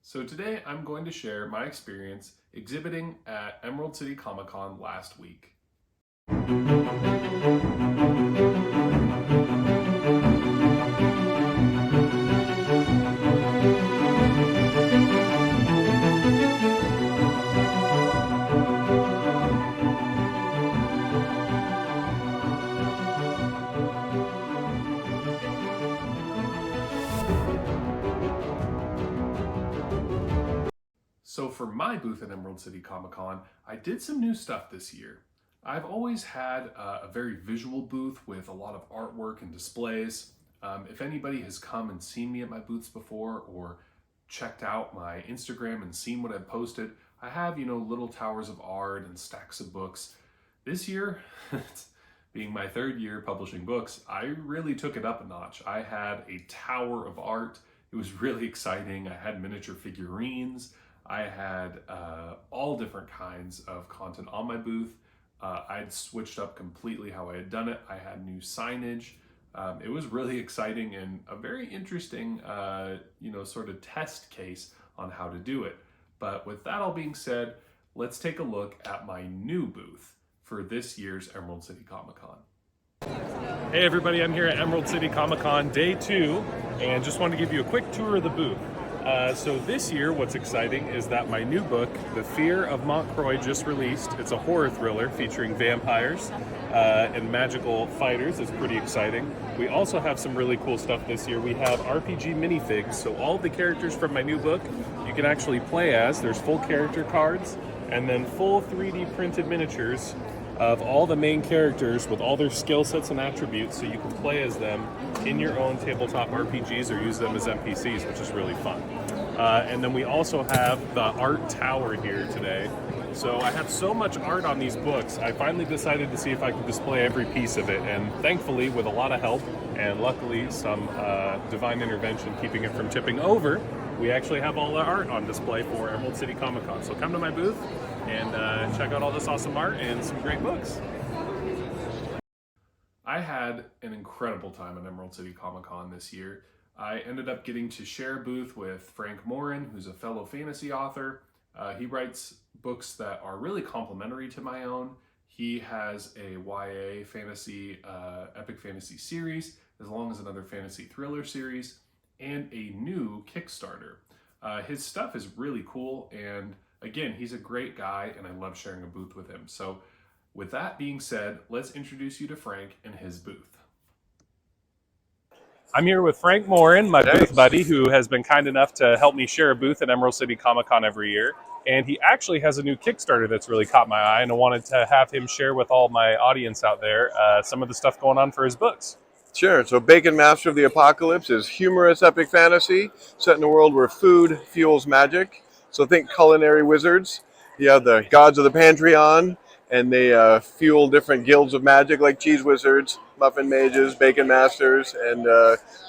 So today I'm going to share my experience exhibiting at Emerald City Comic Con last week. So for my booth at Emerald City Comic Con, I did some new stuff this year. I've always had a very visual booth with a lot of artwork and displays. If anybody has come and seen me at my booths before or checked out my Instagram and seen what I've posted, I have, little towers of art and stacks of books. This year, being my third year publishing books, I really took it up a notch. I had a tower of art. It was really exciting. I had miniature figurines. I had all different kinds of content on my booth. I'd switched up completely how I had done it. I had new signage. It was really exciting and a very interesting, sort of test case on how to do it. But with that all being said, let's take a look at my new booth for this year's Emerald City Comic Con. Hey everybody, I'm here at Emerald City Comic Con day 2 and just wanted to give you a quick tour of the booth. So this year, what's exciting is that my new book, The Fear of Montcroy, just released. It's a horror thriller featuring vampires and magical fighters. It's pretty exciting. We also have some really cool stuff this year. We have RPG minifigs, so all of the characters from my new book you can actually play as. There's full character cards and then full 3D printed miniatures of all the main characters with all their skill sets and attributes, so you can play as them in your own tabletop RPGs or use them as NPCs, which is really fun. And then we also have the art tower here today. So I have so much art on these books, I finally decided to see if I could display every piece of it, and thankfully, with a lot of help and luckily some divine intervention keeping it from tipping over, we actually have all the art on display for Emerald City Comic Con. So come to my booth and check out all this awesome art and some great books. I had an incredible time at Emerald City Comic Con this year. I ended up getting to share a booth with Frank Morin, who's a fellow fantasy author. He writes books that are really complementary to my own. He has a YA fantasy, epic fantasy series, as long as another fantasy thriller series, and a new Kickstarter. His stuff is really cool, and again, he's a great guy, and I love sharing a booth with him. So with that being said, let's introduce you to Frank and his booth. I'm here with Frank Morin, my booth buddy, who has been kind enough to help me share a booth at Emerald City Comic Con every year. And he actually has a new Kickstarter that's really caught my eye, and I wanted to have him share with all my audience out there some of the stuff going on for his books. Sure. So Bacon Master of the Apocalypse is humorous epic fantasy set in a world where food fuels magic. So think culinary wizards. You have the gods of the Pantheon, and they fuel different guilds of magic like cheese wizards, muffin mages, bacon masters, and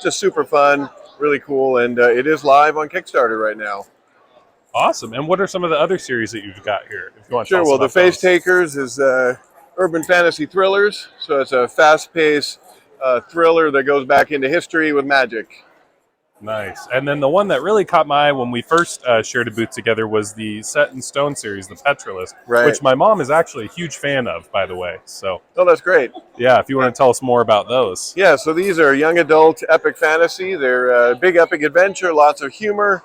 just super fun, really cool. And it is live on Kickstarter right now. Awesome. And what are some of the other series that you've got here? If you want to Sure. Well, the Face Takers is urban fantasy thrillers. So it's a fast-paced thriller that goes back into history with magic. Nice. And then the one that really caught my eye when we first shared a booth together was the Set in Stone series, the Petrolist, right, which my mom is actually a huge fan of, by the way. So, oh, that's great. Yeah, if you want to tell us more about those. Yeah, so these are young adult epic fantasy. They're big epic adventure, lots of humor,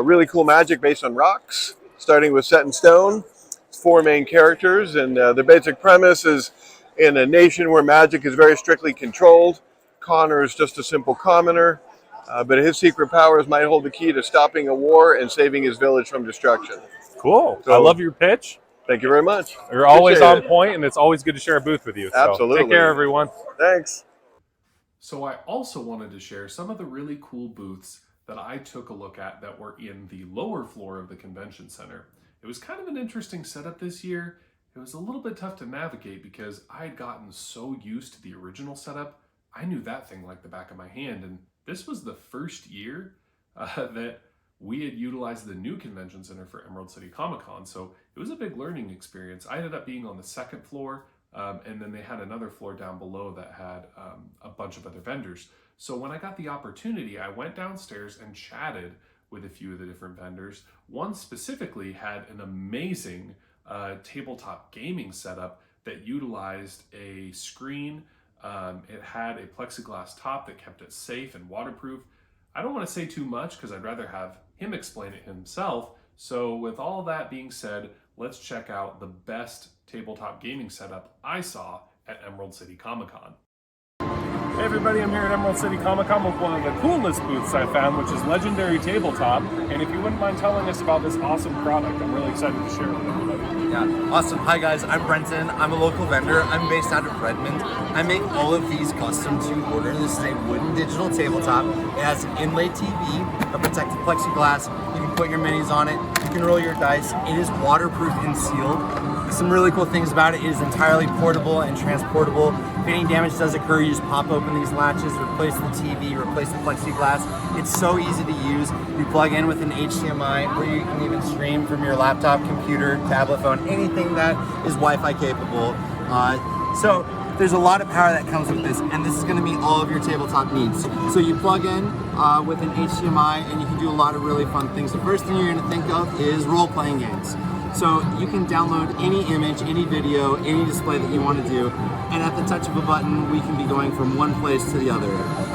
really cool magic based on rocks, starting with Set in Stone. 4 main characters, and the basic premise is in a nation where magic is very strictly controlled. Connor is just a simple commoner, but his secret powers might hold the key to stopping a war and saving his village from destruction. Cool. So, I love your pitch. Thank you very much. You're always on point, and it's always good to share a booth with you. So absolutely. Take care, everyone. Thanks. So I also wanted to share some of the really cool booths that I took a look at that were in the lower floor of the convention center. It was kind of an interesting setup this year. It was a little bit tough to navigate because I had gotten so used to the original setup. I knew that thing like the back of my hand, and this was the first year that we had utilized the new convention center for Emerald City Comic Con, so it was a big learning experience. I ended up being on the second floor, and then they had another floor down below that had a bunch of other vendors. So when I got the opportunity, I went downstairs and chatted with a few of the different vendors. One specifically had an amazing tabletop gaming setup that utilized a screen. It had a plexiglass top that kept it safe and waterproof. I don't want to say too much because I'd rather have him explain it himself. So with all that being said, let's check out the best tabletop gaming setup I saw at Emerald City Comic-Con. Hey everybody, I'm here at Emerald City Comic-Con with one of the coolest booths I found, which is Legendary Tabletop. And if you wouldn't mind telling us about this awesome product, I'm really excited to share it with everybody. Yeah, awesome. Hi guys, I'm Brenton. I'm a local vendor. I'm based out of Redmond. I make all of these custom to order. This is a wooden digital tabletop. It has an inlaid TV, a protective plexiglass. You can put your minis on it. You can roll your dice. It is waterproof and sealed. Some really cool things about it. It is entirely portable and transportable. If any damage does occur, you just pop open these latches, replace the TV, replace the plexiglass. It's so easy to use. You plug in with an HDMI, or you can even stream from your laptop, computer, tablet, phone, anything that is Wi-Fi capable. So there's a lot of power that comes with this, and this is going to meet all of your tabletop needs. So you plug in with an HDMI, and you can do a lot of really fun things. The first thing you're going to think of is role-playing games. So you can download any image, any video, any display that you want to do, and at the touch of a button, we can be going from one place to the other.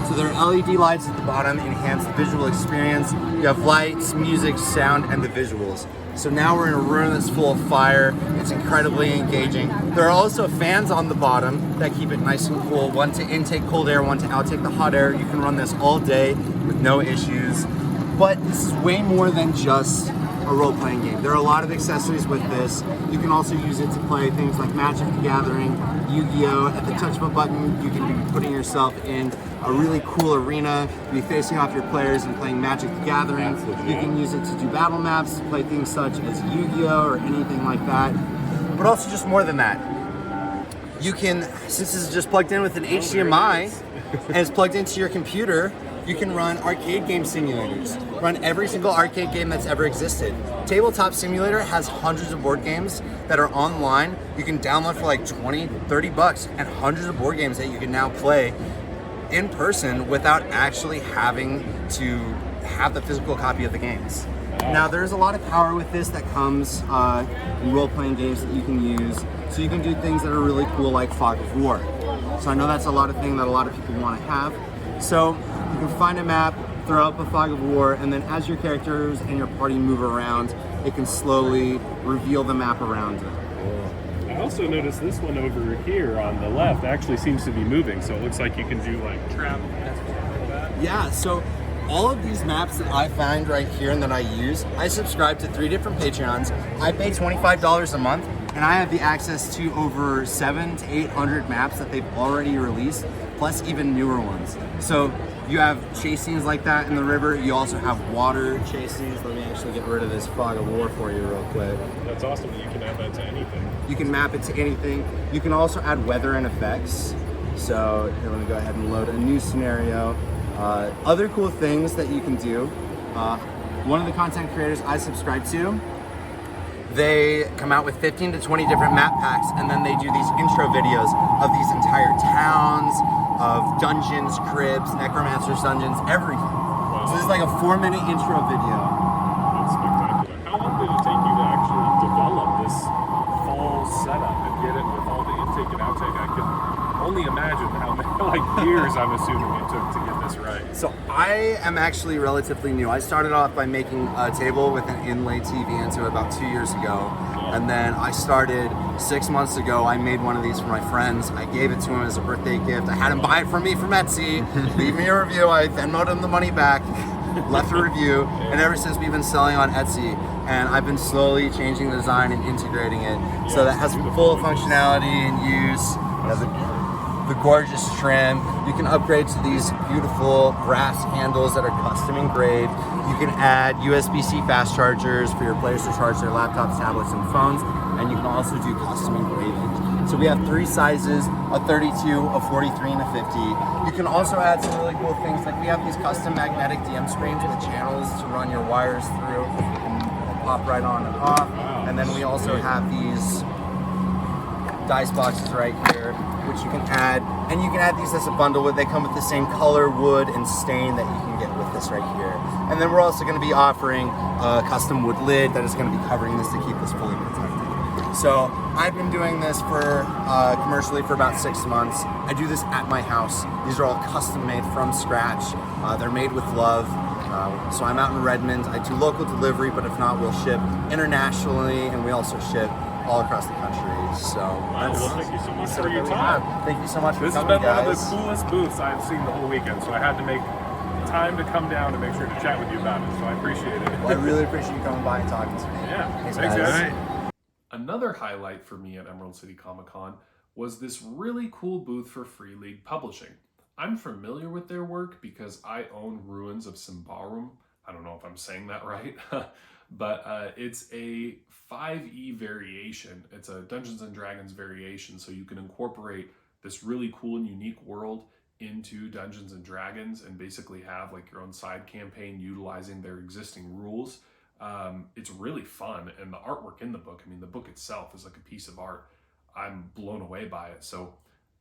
So there are LED lights at the bottom, enhance the visual experience. You have lights, music, sound, and the visuals. So now we're in a room that's full of fire. It's incredibly engaging. There are also fans on the bottom that keep it nice and cool. One to intake cold air, one to outtake the hot air. You can run this all day with no issues. But this is way more than just a role-playing game. There are a lot of accessories with this. You can also use it to play things like Magic the Gathering, Yu-Gi-Oh! At the touch of a button, you can be putting yourself in a really cool arena, be facing off your players and playing Magic the Gathering. You can use it to do battle maps, to play things such as Yu-Gi-Oh! Or anything like that. But also just more than that. You can, since this is just plugged in with an HDMI, and it's plugged into your computer, you can run arcade game simulators. Run every single arcade game that's ever existed. Tabletop Simulator has hundreds of board games that are online. You can download for like 20, 30 bucks, and hundreds of board games that you can now play in person without actually having to have the physical copy of the games. Now there's a lot of power with this that comes in role-playing games that you can use. So you can do things that are really cool like Fog of War. So I know that's a lot of thing that a lot of people want to have. So you can find a map, throw up a Fog of War, and then as your characters and your party move around, it can slowly reveal the map around it. I also noticed this one over here on the left actually seems to be moving, so it looks like you can do like travel. Yeah, so all of these maps that I find right here and that I use, I subscribe to 3 different Patreons. I pay $25 a month, and I have the access to over 700 to 800 maps that they've already released, plus even newer ones. So you have chase scenes like that in the river. You also have water chase scenes. Let me actually get rid of this Fog of War for you real quick. That's awesome. You can add that to anything. You can map it to anything. You can also add weather and effects. So here, let me go ahead and load a new scenario. Other cool things that you can do. One of the content creators I subscribe to, they come out with 15 to 20 different map packs, and then they do these intro videos of these entire towns, of dungeons, cribs, necromancers dungeons, everything. Wow. So this is like a 4-minute intro video. That's spectacular. How long did it take you to actually develop this full setup and get it with all the intake and outtake? I can only imagine how many, like years I'm assuming it took to get this right. So I am actually relatively new. I started off by making a table with an inlaid TV into it about 2 years ago. And then I started 6 months ago. I made one of these for my friends. I gave it to him as a birthday gift. I had him buy it from me from Etsy. Leave me a review. I Venmoed him the money back, left a review, and ever since we've been selling on Etsy. And I've been slowly changing the design and integrating it so that it has full functionality and use. It has the gorgeous trim. You can upgrade to these beautiful brass handles that are custom engraved. You can add USB-C fast chargers for your players to charge their laptops, tablets, and phones, and you can also do custom engraving. So we have 3 sizes, a 32, a 43, and a 50. You can also add some really cool things, like we have these custom magnetic DM screens with channels to run your wires through and pop right on and off. And then we also have these dice boxes right here, which you can add, and you can add these as a bundle. They come with the same color, wood, and stain that you can get with this right here. And then we're also going to be offering a custom wood lid that is going to be covering this to keep this fully protected. So I've been doing this for commercially for about 6 months. I do this at my house. These are all custom made from scratch. They're made with love. So I'm out in Redmond. I do local delivery, but if not, we'll ship internationally, and we also ship all across the country. So Well, thank you so much for your time. Thank you so much for This has coming, been one of guys. the coolest booths I've seen the whole weekend, so I had to make time to come down and make sure to chat with you about it, so I appreciate it. Well, I really appreciate you coming by and talking to me. Yeah, Thanks, thanks, guys. guys. Another highlight for me at Emerald City Comic Con was this really cool booth for Free League Publishing. I'm familiar with their work because I own Ruins of Symbaroum. I don't know if I'm saying that right, but it's a 5e variation. It's a Dungeons and Dragons variation, so you can incorporate this really cool and unique world into Dungeons and Dragons and basically have like your own side campaign utilizing their existing rules. It's really fun, and the artwork in the book, I mean, the book itself is like a piece of art. I'm blown away by it. So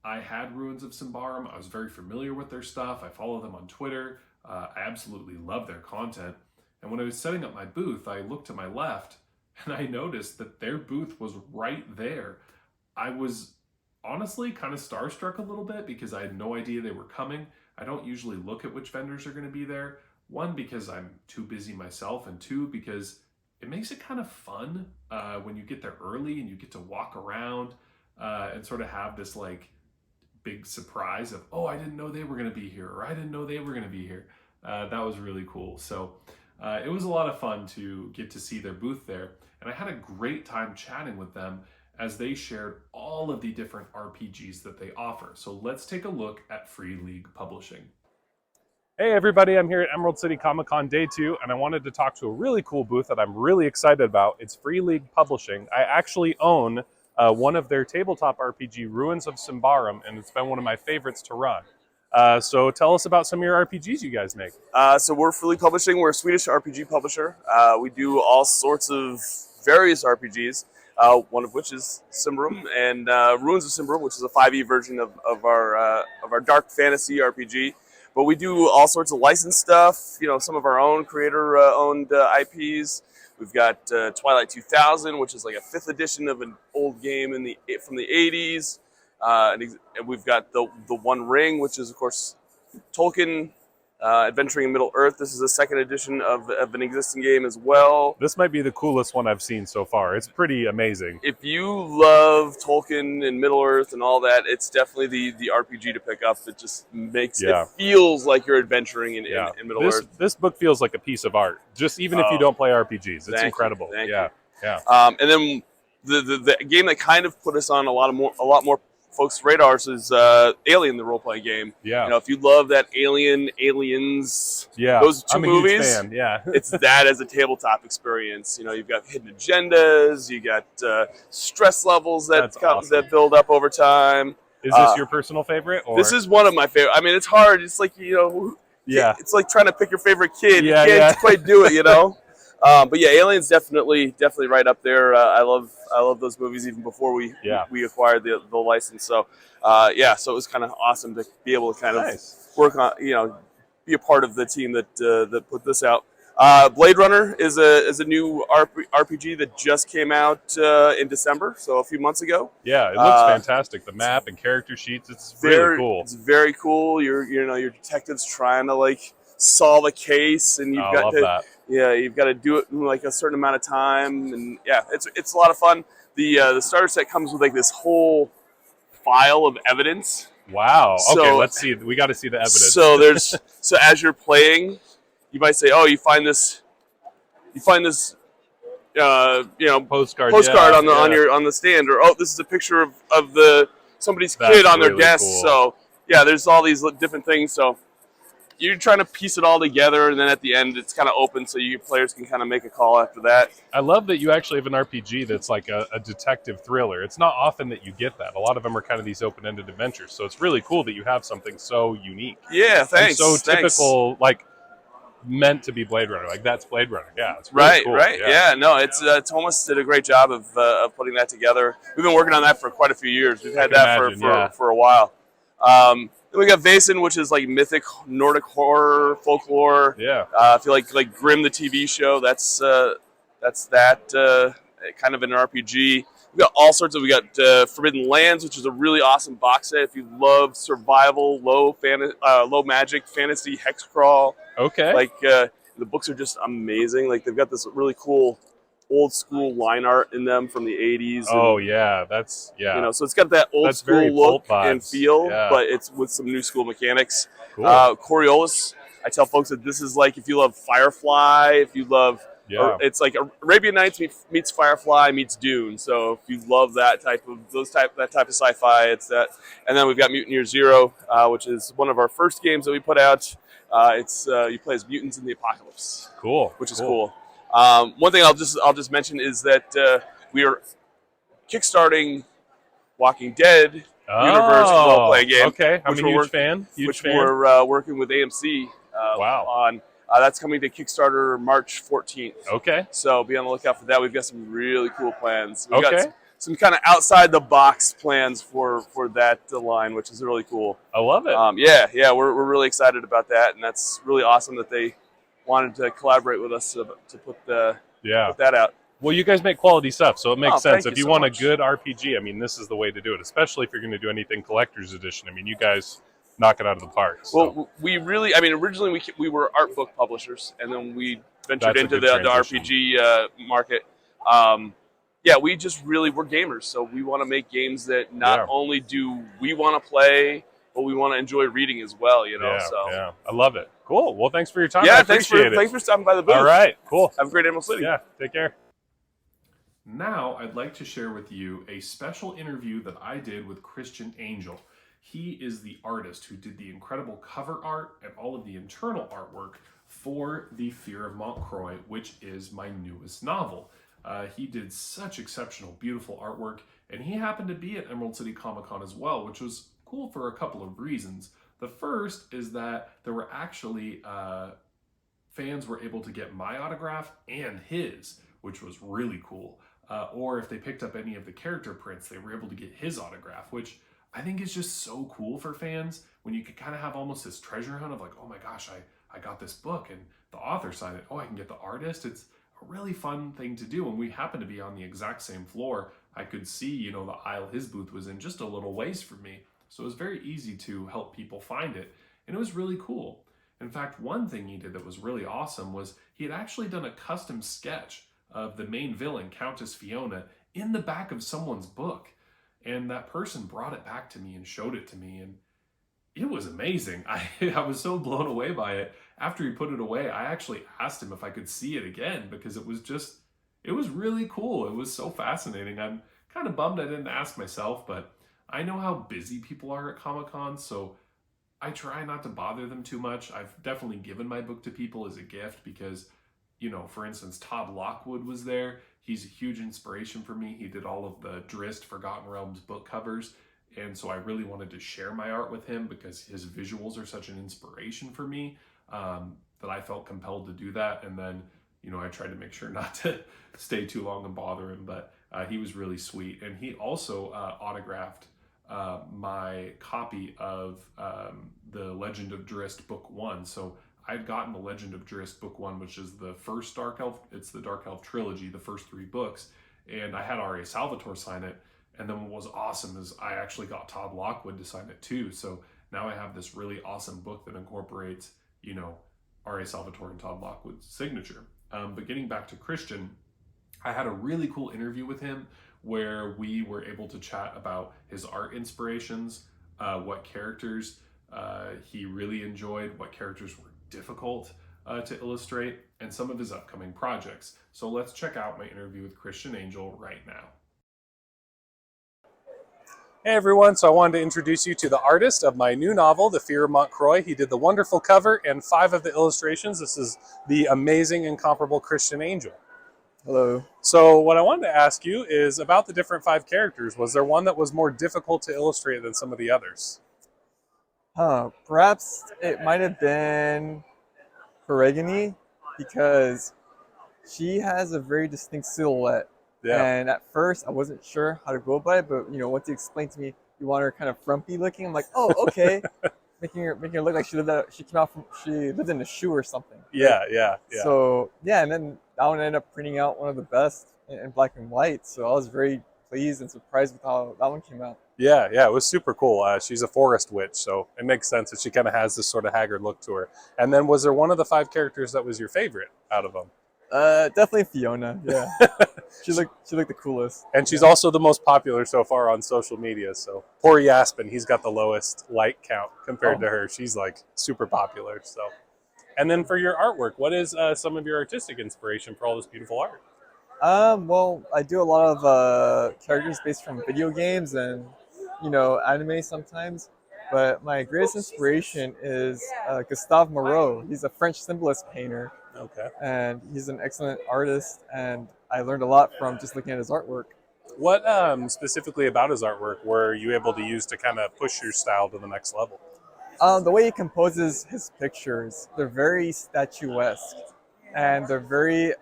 I had Ruins of Symbaroum. I was very familiar with their stuff. I follow them on Twitter. I absolutely love their content. And when I was setting up my booth, I looked to my left and I noticed that their booth was right there. I was honestly kind of starstruck a little bit because I had no idea they were coming. I don't usually look at which vendors are going to be there. One, because I'm too busy myself, and two, because it makes it kind of fun when you get there early and you get to walk around and sort of have this like big surprise of, oh, I didn't know they were going to be here, or I didn't know they were going to be here. That was really cool. So it was a lot of fun to get to see their booth there. And I had a great time chatting with them as they shared all of the different RPGs that they offer. So let's take a look at Free League Publishing. Hey everybody, I'm here at Emerald City Comic Con Day 2, and I wanted to talk to a really cool booth that I'm really excited about. It's Free League Publishing. I actually own one of their tabletop RPG, Ruins of Symbaroum, and it's been one of my favorites to run. So tell us about some of your RPGs you guys make. So we're Free League Publishing. We're a Swedish RPG publisher. We do all sorts of various RPGs, one of which is Symbaroum, and Ruins of Symbaroum, which is a 5e version of our dark fantasy RPG. But we do all sorts of licensed stuff, you know, some of our own creator-owned IPs. We've got Twilight 2000, which is like a 5th edition of an old game from the 80s. And we've got the One Ring, which is, of course, Tolkien adventuring in Middle-earth. This is a 2nd edition of an existing game as well. This might be the coolest one I've seen so far. It's pretty amazing. If you love Tolkien and Middle-earth and all that, it's definitely the RPG to pick up. It just makes it feels like you're adventuring in Middle-earth. This book feels like a piece of art, just even if you don't play RPGs. It's incredible. Thank you. Yeah. And then the game that kind of put us on a lot more folks' radars is Alien, the role-playing game. Yeah. You know, if you love that Aliens, Yeah. those two I'm a movies, huge fan. Yeah. it's that as a tabletop experience. You know, you've got hidden agendas, you got stress levels that build up over time. Is this your personal favorite? Or? This is one of my favorite. I mean, it's hard. It's like, you know, it's like trying to pick your favorite kid. You can't quite do it, you know. But yeah, Alien's definitely right up there. I love those movies even before we acquired the license. So so it was kind of awesome to be able to kind of work on, you know, be a part of the team that put this out. Blade Runner is a new RPG that just came out in December, so a few months ago. Yeah, it looks fantastic. The map and character sheets, it's really cool. It's very cool. Your detectives trying to like solve a case, and you've got to do it in like a certain amount of time, and it's a lot of fun. The starter set comes with like this whole file of evidence. Wow. Okay, let's see. We got to see the evidence. So as you're playing, you might say, "Oh, you find this postcard on the stand," or "Oh, this is a picture of somebody's kid on their desk." Cool. So there's all these different things. So you're trying to piece it all together, and then at the end, it's kind of open, so your players can kind of make a call after that. I love that you actually have an RPG that's like a detective thriller. It's not often that you get that. A lot of them are kind of these open-ended adventures, so it's really cool that you have something so unique. Yeah, thanks. And so typical, like meant to be Blade Runner. Like that's Blade Runner. Yeah, it's really cool. Right. Yeah, no, it's Thomas did a great job of putting that together. We've been working on that for quite a few years. We've had that for a while. Then we got Vaesen, which is like mythic Nordic horror, folklore. Yeah. If you like Grimm, the TV show, that's kind of an RPG. We got all sorts of. We got Forbidden Lands, which is a really awesome box set. If you love survival, low magic, fantasy, hex crawl. Okay. Like the books are just amazing. Like they've got this really cool old school line art in them from the 80s. Oh yeah, that's so it's got that old school look and feel, but it's with some new school mechanics. Cool. Coriolis, I tell folks that this is like if you love Firefly, if you love, it's like Arabian Nights meets Firefly meets Dune. So if you love that type of sci-fi, it's that. And then we've got Mutineer Zero, which is one of our first games that we put out. It's you play as mutants in the apocalypse. Cool. Which is cool. One thing I'll just mention is that we are kickstarting Walking Dead universe role-playing game. Okay, I'm a huge fan. We're working with AMC on. That's coming to Kickstarter March 14th. Okay. So be on the lookout for that. We've got some really cool plans. We've got some kind of outside-the-box plans for that line, which is really cool. I love it. We're really excited about that, and that's really awesome that they wanted to collaborate with us to put that out. Well, you guys make quality stuff, so it makes sense. If you want a good RPG, I mean, this is the way to do it, especially if you're going to do anything collector's edition. I mean, you guys knock it out of the park. So. Well, originally we were art book publishers, and then we ventured into the RPG market. We're gamers, so we want to make games that not only do we want to play, but we want to enjoy reading as well, Yeah, I love it. Cool. Well, thanks for your time. Yeah, thanks for stopping by the booth. All right, cool. Have a great Emerald City. Yeah, take care. Now, I'd like to share with you a special interview that I did with Christian Angel. He is the artist who did the incredible cover art and all of the internal artwork for The Fear of Montcroy, which is my newest novel. He did such exceptional, beautiful artwork, and he happened to be at Emerald City Comic Con as well, which was cool for a couple of reasons. The first is that there were actually fans were able to get my autograph and his, which was really cool. Or if they picked up any of the character prints, they were able to get his autograph, which I think is just so cool for fans when you could kind of have almost this treasure hunt of like, oh my gosh, I got this book and the author signed it. Oh, I can get the artist. It's a really fun thing to do. And we happen to be on the exact same floor. I could see, the aisle his booth was in just a little ways from me. So it was very easy to help people find it. And it was really cool. In fact, one thing he did that was really awesome was he had actually done a custom sketch of the main villain, Countess Fiona, in the back of someone's book. And that person brought it back to me and showed it to me. And it was amazing. I was so blown away by it. After he put it away, I actually asked him if I could see it again because it was really cool. It was so fascinating. I'm kind of bummed I didn't ask myself, but I know how busy people are at Comic-Con, so I try not to bother them too much. I've definitely given my book to people as a gift because, for instance, Todd Lockwood was there. He's a huge inspiration for me. He did all of the Drizzt Forgotten Realms book covers, and so I really wanted to share my art with him because his visuals are such an inspiration for me that I felt compelled to do that. And then, I tried to make sure not to stay too long and bother him, but he was really sweet. And he also autographed my copy of the Legend of Drizzt Book 1. So I'd gotten the Legend of Drizzt Book 1, which is the first Dark Elf. It's the Dark Elf trilogy, the first 3 books. And I had R.A. Salvatore sign it. And then what was awesome is I actually got Todd Lockwood to sign it too. So now I have this really awesome book that incorporates, R.A. Salvatore and Todd Lockwood's signature. But getting back to Christian, I had a really cool interview with him where we were able to chat about his art inspirations, what characters he really enjoyed, what characters were difficult to illustrate, and some of his upcoming projects. So let's check out my interview with Christian Angel right now. Hey everyone, so I wanted to introduce you to the artist of my new novel, The Fear of Montcroy. He did the wonderful cover and 5 of the illustrations. This is the amazing, incomparable Christian Angel. Hello. So what I wanted to ask you is about the different 5 characters. Was there one that was more difficult to illustrate than some of the others? Perhaps it might have been Peregrini because she has a very distinct silhouette. Yeah. And at first, I wasn't sure how to go about it, but once you explained to me you want her kind of frumpy looking, I'm like, oh, okay. making her look like she lived in a shoe or something. Yeah, yeah, yeah. So yeah, and then that one ended up printing out one of the best in black and white. So I was very pleased and surprised with how that one came out. Yeah, yeah, it was super cool. She's a forest witch, so it makes sense that she kind of has this sort of haggard look to her. And then, was there one of the 5 characters that was your favorite out of them? Definitely Fiona. Yeah, she looked the coolest. And she's also the most popular so far on social media. So poor Yaspin, he's got the lowest like count compared to her. She's like super popular. So, and then for your artwork, what is some of your artistic inspiration for all this beautiful art? Well, I do a lot of characters based from video games and anime sometimes. But my greatest inspiration is Gustave Moreau. He's a French symbolist painter. Okay. And he's an excellent artist, and I learned a lot from just looking at his artwork. What specifically about his artwork were you able to use to kind of push your style to the next level? The way he composes his pictures, they're very statuesque, and they're very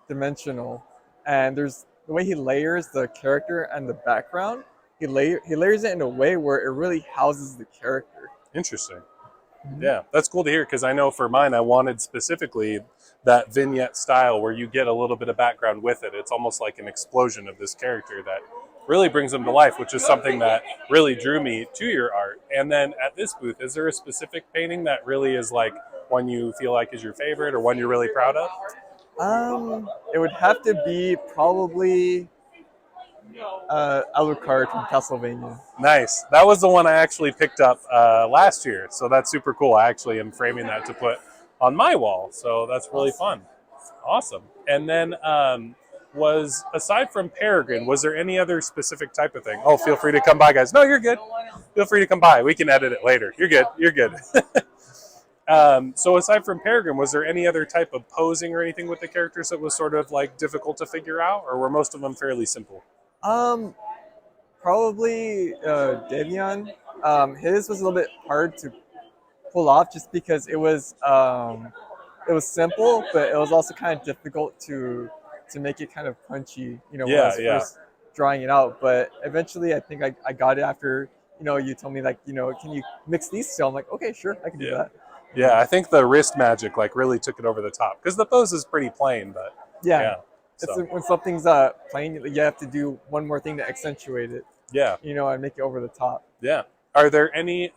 dimensional. And there's the way he layers the character and the background. He layers it in a way where it really houses the character. Interesting. Yeah, that's cool to hear, because I know for mine, I wanted specifically that vignette style where you get a little bit of background with it. It's almost like an explosion of this character that really brings them to life, which is something that really drew me to your art. And then at this booth, is there a specific painting that really is like one you feel like is your favorite or one you're really proud of? It would have to be probably Alucard from Castlevania. Nice. That was the one I actually picked up last year, so that's super cool. I actually am framing that to put on my wall, so that's really fun. Awesome. And then aside from Peregrine, was there any other specific type of thing? Oh, feel free to come by, guys. No, you're good. Feel free to come by. We can edit it later. You're good. You're good. So aside from Peregrine, was there any other type of posing or anything with the characters that was sort of like difficult to figure out, or were most of them fairly simple? Probably Davion. His was a little bit hard to pull off just because it was simple, but it was also kind of difficult to make it kind of punchy, when I was first drawing it out. But eventually I think I got it after, you told me like, can you mix these two? I'm like, okay, sure, I can do that. Yeah, I think the wrist magic like really took it over the top, because the pose is pretty plain, but it's when something's plain, you have to do one more thing to accentuate it. Yeah. And make it over the top. Yeah. Are there any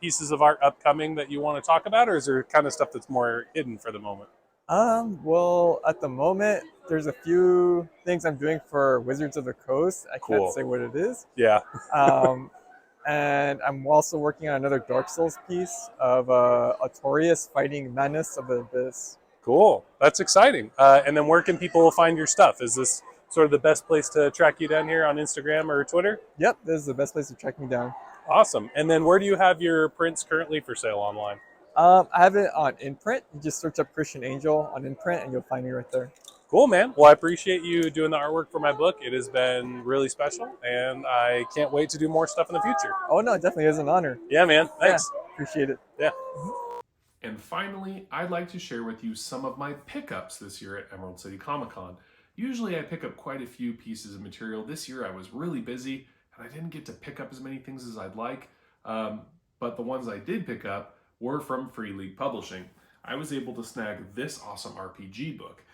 pieces of art upcoming that you want to talk about, or is there kind of stuff that's more hidden for the moment? Well, at the moment, there's a few things I'm doing for Wizards of the Coast. I can't say what it is. Yeah. And I'm also working on another Dark Souls piece of Artorias fighting Manus of the Abyss. Cool. That's exciting. And then where can people find your stuff? Is this sort of the best place to track you down here on Instagram or Twitter? Yep, this is the best place to track me down. Awesome. And then where do you have your prints currently for sale online? I have it on Imprint. You just search up Christian Angel on Imprint and you'll find me right there. Cool, man. Well, I appreciate you doing the artwork for my book. It has been really special, and I can't wait to do more stuff in the future. Oh, no, it definitely is an honor. Yeah, man. Thanks. Yeah, appreciate it. Yeah. And finally, I'd like to share with you some of my pickups this year at Emerald City Comic Con. Usually I pick up quite a few pieces of material. This year I was really busy, and I didn't get to pick up as many things as I'd like, but the ones I did pick up were from Free League Publishing. I was able to snag this awesome RPG book.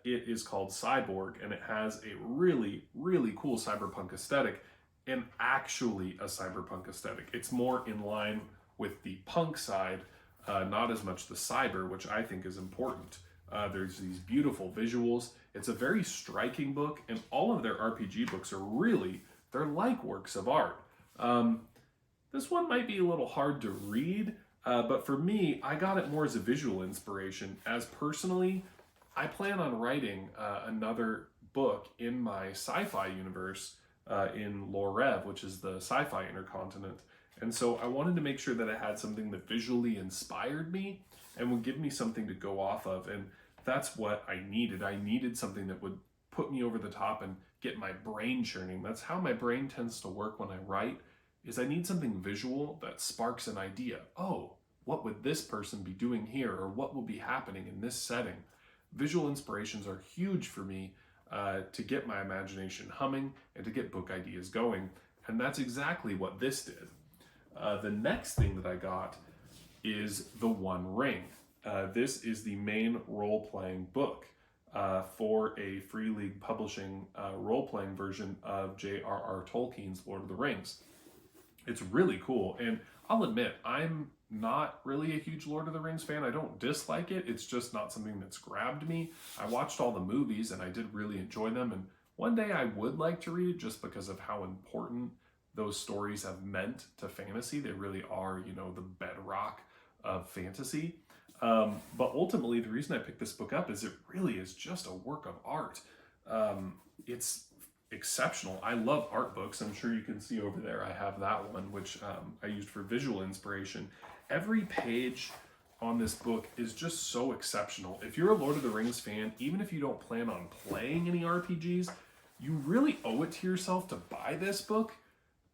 It is called Cyborg, and it has a really, really cool cyberpunk aesthetic, and actually a cyberpunk aesthetic. It's more in line with the punk side, not as much the cyber, which I think is important. There's these beautiful visuals. It's a very striking book, and all of their RPG books are really, they're like works of art. This one might be a little hard to read, but for me, I got it more as a visual inspiration, as personally, I plan on writing another book in my sci-fi universe in Lorev, which is the sci-fi intercontinent. And so I wanted to make sure that I had something that visually inspired me and would give me something to go off of. And that's what I needed. I needed something that would put me over the top and get my brain churning. That's how my brain tends to work when I write, is I need something visual that sparks an idea. Oh, what would this person be doing here? Or what will be happening in this setting? Visual inspirations are huge for me to get my imagination humming and to get book ideas going. And that's exactly what this did. The next thing that I got is The One Ring. This is the main role-playing book for a Free League Publishing role-playing version of J.R.R. Tolkien's Lord of the Rings. It's really cool, and I'll admit, I'm not really a huge Lord of the Rings fan. I don't dislike it, it's just not something that's grabbed me. I watched all the movies and I did really enjoy them, and one day I would like to read it just because of how important those stories have meant to fantasy. They really are, you know, the bedrock of fantasy. But ultimately, the reason I picked this book up is it really is just a work of art. It's exceptional. I love art books. I'm sure you can see over there I have that one, which I used for visual inspiration. Every page on this book is just so exceptional. If you're a Lord of the Rings fan, even if you don't plan on playing any RPGs, you really owe it to yourself to buy this book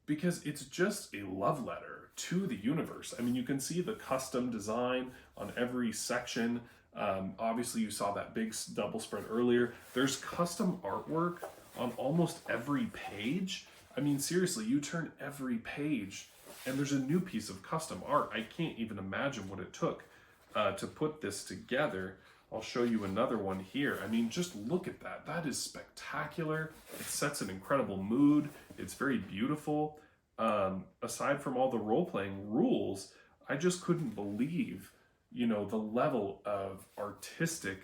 because it's just a love letter to the universe. I mean, you can see the custom design on every section. Obviously, you saw that big double spread earlier. There's custom artwork on almost every page. I mean, seriously, you turn every page and there's a new piece of custom art. I can't even imagine what it took to put this together. I'll show you another one here. I mean, just look at that. That is spectacular. It sets an incredible mood. It's very beautiful. Aside from all the role-playing rules, I just couldn't believe, you know, the level of artistic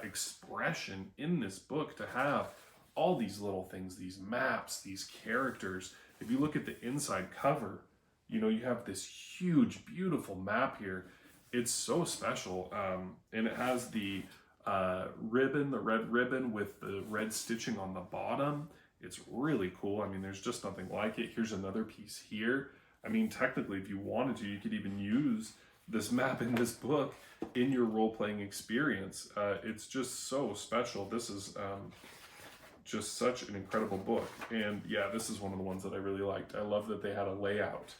expression in this book to have all these little things, these maps, these characters. If you look at the inside cover, you know, you have this huge, beautiful map here. It's so special, and it has the ribbon, the red ribbon with the red stitching on the bottom. It's really cool. I mean, there's just nothing like it. Here's another piece here. I mean, technically, if you wanted to, you could even use this map in this book in your role-playing experience. It's just so special. This is just such an incredible book. And yeah, this is one of the ones that I really liked. I love that they had a layout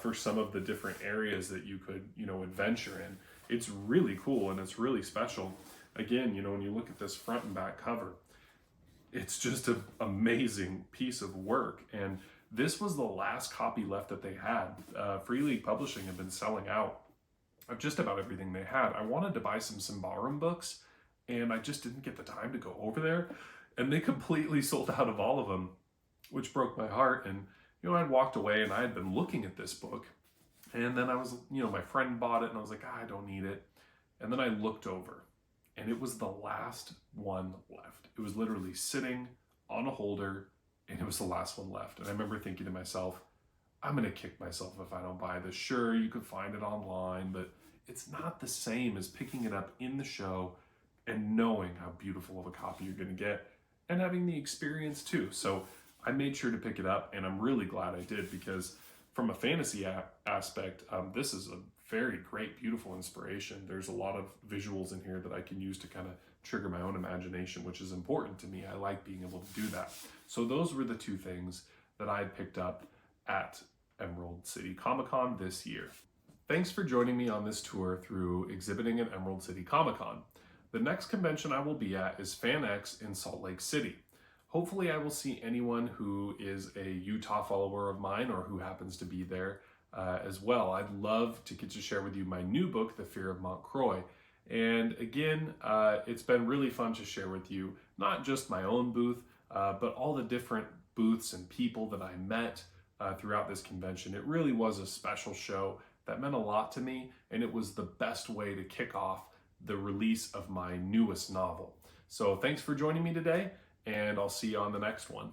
for some of the different areas that you could, you know, adventure in. It's really cool and it's really special. Again, you know, when you look at this front and back cover, it's just an amazing piece of work. And this was the last copy left that they had. Free League Publishing had been selling out of just about everything they had. I wanted to buy some Symbaroum books and I just didn't get the time to go over there. And they completely sold out of all of them, which broke my heart. And, you know, I'd walked away and I had been looking at this book. And then I was, you know, my friend bought it and I was like, I don't need it. And then I looked over and it was the last one left. It was literally sitting on a holder and it was the last one left. And I remember thinking to myself, I'm going to kick myself if I don't buy this. Sure, you could find it online, but it's not the same as picking it up in the show and knowing how beautiful of a copy you're going to get and having the experience too. So I made sure to pick it up and I'm really glad I did because from a fantasy aspect, this is a very great, beautiful inspiration. There's a lot of visuals in here that I can use to kind of trigger my own imagination, which is important to me. I like being able to do that. So those were the two things that I picked up at Emerald City Comic-Con this year. Thanks for joining me on this tour through exhibiting at Emerald City Comic-Con. The next convention I will be at is FanX in Salt Lake City. Hopefully I will see anyone who is a Utah follower of mine or who happens to be there as well. I'd love to get to share with you my new book, The Fear of Montcroy. And again, it's been really fun to share with you, not just my own booth, but all the different booths and people that I met throughout this convention. It really was a special show that meant a lot to me, and it was the best way to kick off the release of my newest novel. So thanks for joining me today, and I'll see you on the next one.